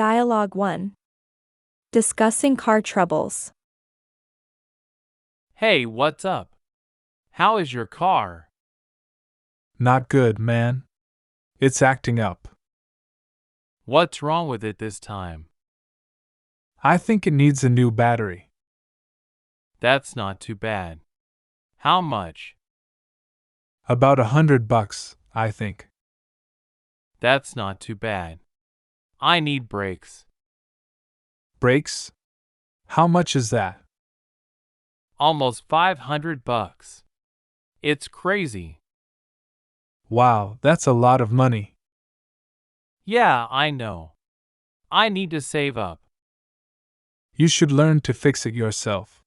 Dialogue 1. Discussing car troubles. Hey, what's up? How is your car? Not good, man. It's acting up. What's wrong with it this time? I think it needs a new battery. That's not too bad. How much? About $100, I think. That's not too bad. I need brakes. Brakes? How much is that? Almost $500. It's crazy. Wow, that's a lot of money. Yeah, I know. I need to save up. You should learn to fix it yourself.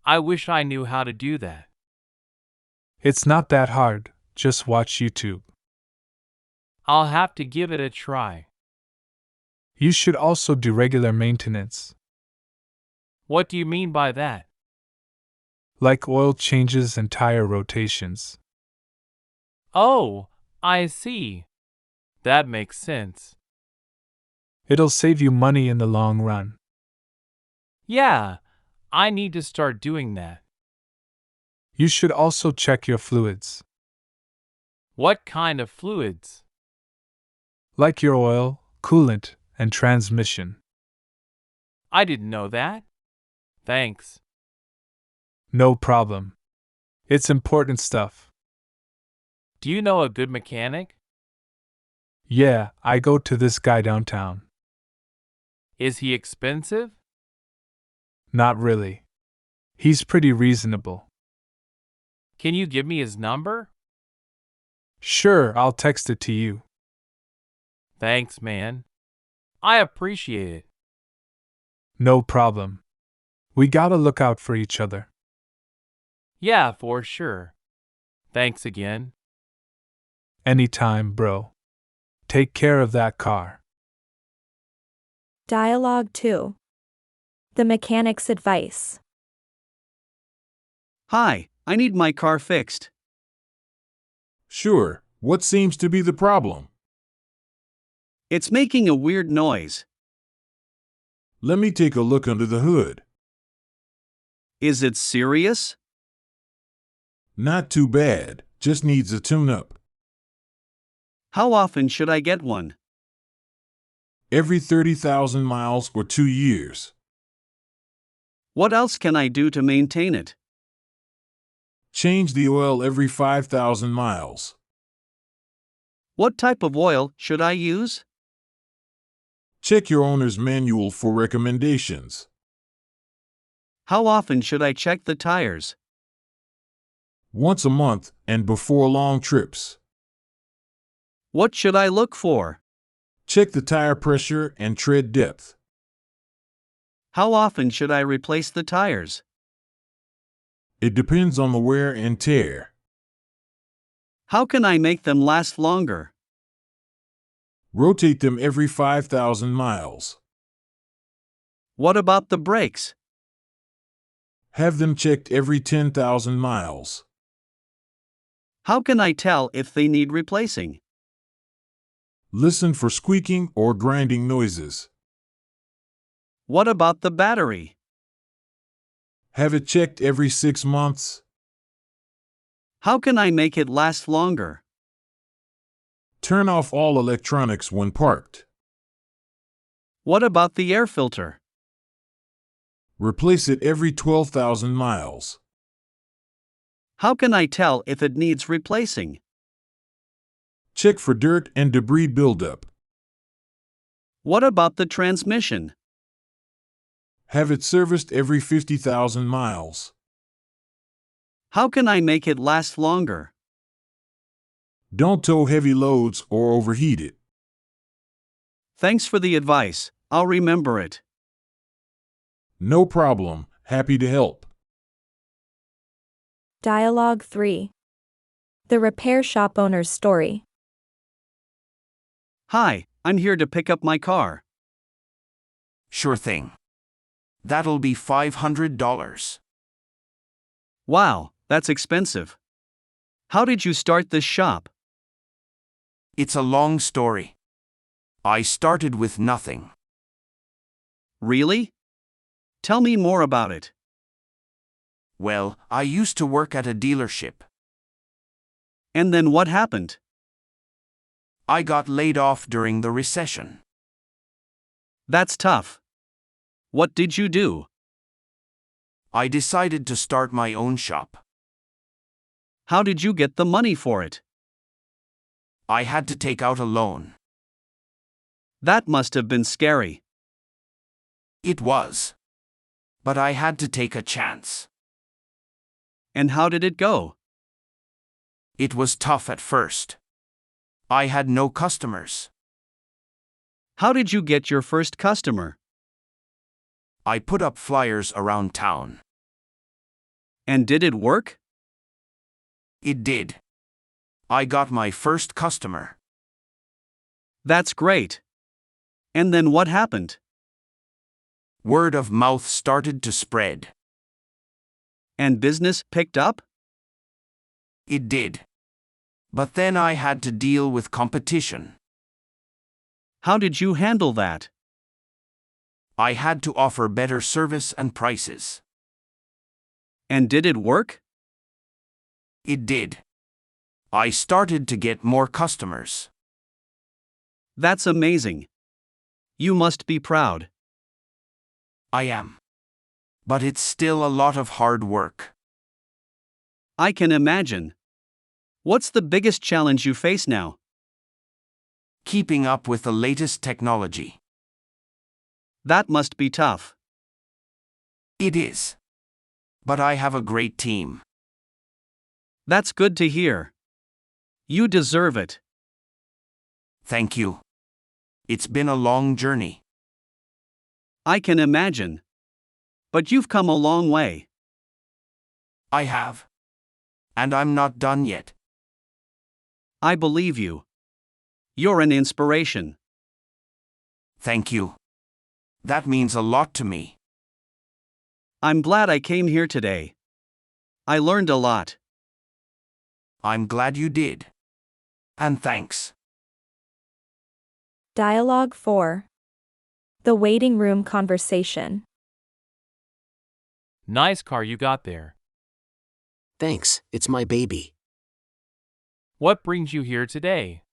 I wish I knew how to do that. It's not that hard, just watch YouTube. I'll have to give it a try. You should also do regular maintenance, What do you mean by that? like oil changes and tire rotations. Oh, I see. That makes sense. It'll save you money in the long run. Yeah, I need to start doing that. You should also check your fluids, What kind of fluids? like your oil, coolant, and transmission. I didn't know that. Thanks. No problem. It's important stuff. Do you know a good mechanic? Yeah, I go to this guy downtown. Is he expensive? Not really. He's pretty reasonable. Can you give me his number? Sure, I'll text it to you. Thanks, man. I appreciate it. No problem. We gotta look out for each other. Yeah, for sure. Thanks again. Anytime, bro. Take care of that car. Dialogue 2. The mechanic's advice. Hi, I need my car fixed. Sure, what seems to be the problem? It's making a weird noise. Let me take a look under the hood. Is it serious? Not too bad, just needs a tune-up. How often should I get one? Every 30,000 miles or 2 years. What else can I do to maintain it? Change the oil every 5,000 miles. What type of oil should I use? Check your owner's manual for recommendations. How often should I check the tires? Once a month and before long trips. What should I look for? Check the tire pressure and tread depth. How often should I replace the tires? It depends on the wear and tear. How can I make them last longer? Rotate them every 5,000 miles. What about the brakes? Have them checked every 10,000 miles. How can I tell if they need replacing? Listen for squeaking or grinding noises. What about the battery? Have it checked every 6 months. How can I make it last longer? Turn off all electronics when parked. What about the air filter? Replace it every 12,000 miles. How can I tell if it needs replacing? Check for dirt and debris buildup. What about the transmission? Have it serviced every 50,000 miles. How can I make it last longer? Don't tow heavy loads or overheat it. Thanks for the advice. I'll remember it. No problem, happy to help. Dialogue 3. The repair shop owner's story. Hi, I'm here to pick up my car. Sure thing. That'll be $500. Wow, that's expensive. How did you start this shop? It's a long story. I started with nothing. Really? Tell me more about it. Well, I used to work at a dealership. And then what happened? I got laid off during the recession. That's tough. What did you do? I decided to start my own shop. How did you get the money for it? I had to take out a loan. That must have been scary. It was. But I had to take a chance. And how did it go? It was tough at first. I had no customers. How did you get your first customer? I put up flyers around town. And did it work? It did. I got my first customer. That's great. And then what happened? Word of mouth started to spread. And business picked up? It did. But then I had to deal with competition. How did you handle that? I had to offer better service and prices. And did it work? It did. I started to get more customers. That's amazing. You must be proud. I am. But it's still a lot of hard work. I can imagine. What's the biggest challenge you face now? Keeping up with the latest technology. That must be tough. It is. But I have a great team. That's good to hear. You deserve it. Thank you. It's been a long journey. I can imagine. But you've come a long way. I have. And I'm not done yet. I believe you. You're an inspiration. Thank you. That means a lot to me. I'm glad I came here today. I learned a lot. I'm glad you did. And thanks. Dialogue 4. The waiting room conversation. Nice car you got there. Thanks, it's my baby. What brings you here today?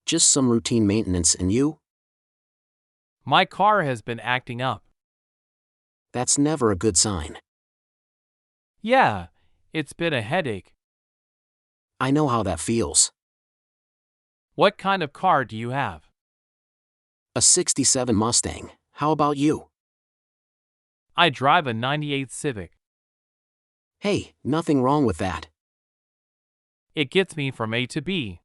Just some routine maintenance, and you? My car has been acting up. That's never a good sign. Yeah, it's been a headache. I know how that feels. What kind of car do you have? A 67 Mustang, how about you? I drive a 98 Civic. Hey, nothing wrong with that. It gets me from A to B.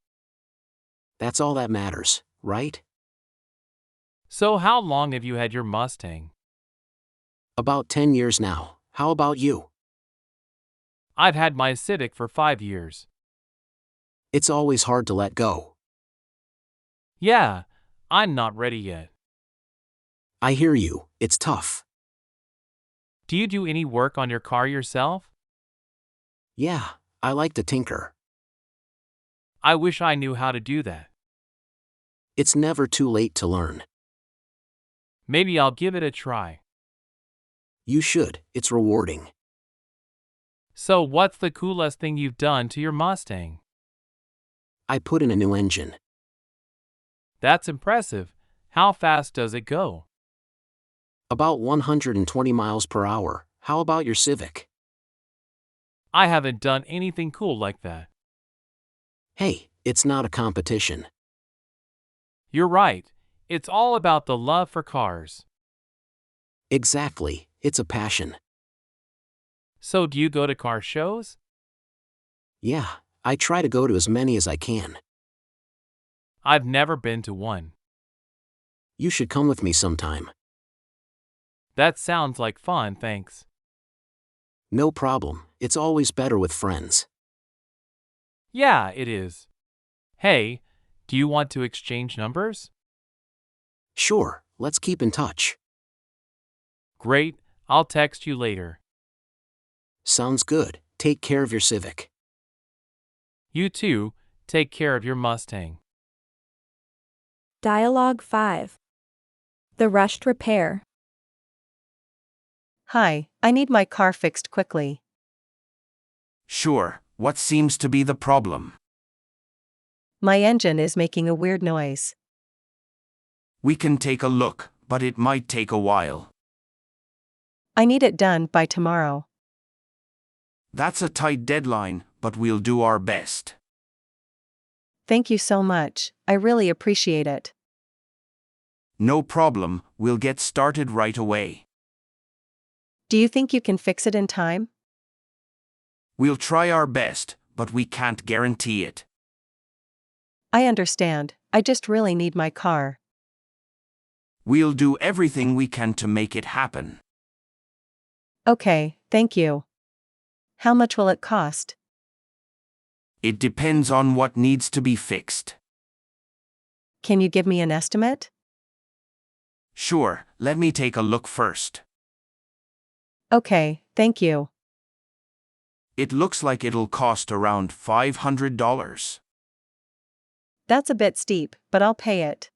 That's all that matters, right? So how long have you had your Mustang? About 10 years now, how about you? I've had my Civic for 5 years. It's always hard to let go. Yeah, I'm not ready yet. I hear you, it's tough. Do you do any work on your car yourself? Yeah, I like to tinker. I wish I knew how to do that. It's never too late to learn. Maybe I'll give it a try. You should, it's rewarding. So what's the coolest thing you've done to your Mustang? I put in a new engine. That's impressive. How fast does it go? About 120 miles per hour, how about your Civic? I haven't done anything cool like that. Hey, it's not a competition. You're right. It's all about the love for cars. Exactly, it's a passion. So do you go to car shows? Yeah, I try to go to as many as I can. I've never been to one. You should come with me sometime. That sounds like fun, thanks. No problem, it's always better with friends. Yeah, it is. Hey, do you want to exchange numbers? Sure, let's keep in touch. Great, I'll text you later. Sounds good, take care of your Civic. You too, take care of your Mustang. Dialogue 5. The rushed repair. Hi, I need my car fixed quickly. Sure, what seems to be the problem? My engine is making a weird noise. We can take a look, but it might take a while. I need it done by tomorrow. That's a tight deadline, but we'll do our best. Thank you so much, I really appreciate it. No problem, we'll get started right away. Do you think you can fix it in time? We'll try our best, but we can't guarantee it. I understand, I just really need my car. We'll do everything we can to make it happen. Okay, thank you. How much will it cost? It depends on what needs to be fixed. Can you give me an estimate? Sure, let me take a look first. Okay, thank you. It looks like it'll cost around $500. That's a bit steep, but I'll pay it.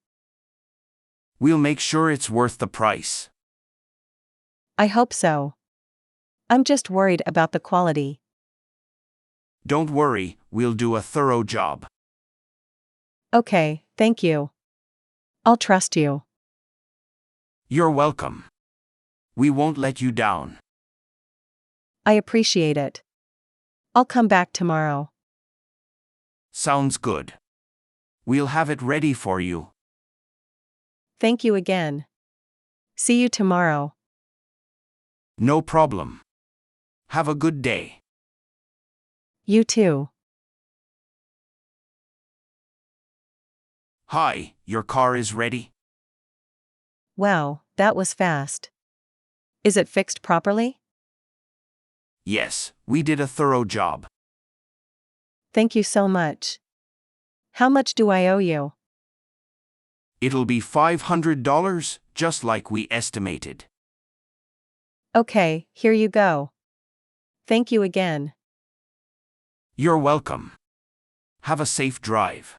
We'll make sure it's worth the price. I hope so. I'm just worried about the quality. Don't worry, we'll do a thorough job. Okay, thank you. I'll trust you. You're welcome. We won't let you down. I appreciate it. I'll come back tomorrow. Sounds good. We'll have it ready for you. Thank you again. See you tomorrow. No problem. Have a good day. You too. Hi, your car is ready? Wow, that was fast. Is it fixed properly? Yes, we did a thorough job. Thank you so much. How much do I owe you? It'll be $500, just like we estimated. Okay, here you go. Thank you again. You're welcome. Have a safe drive.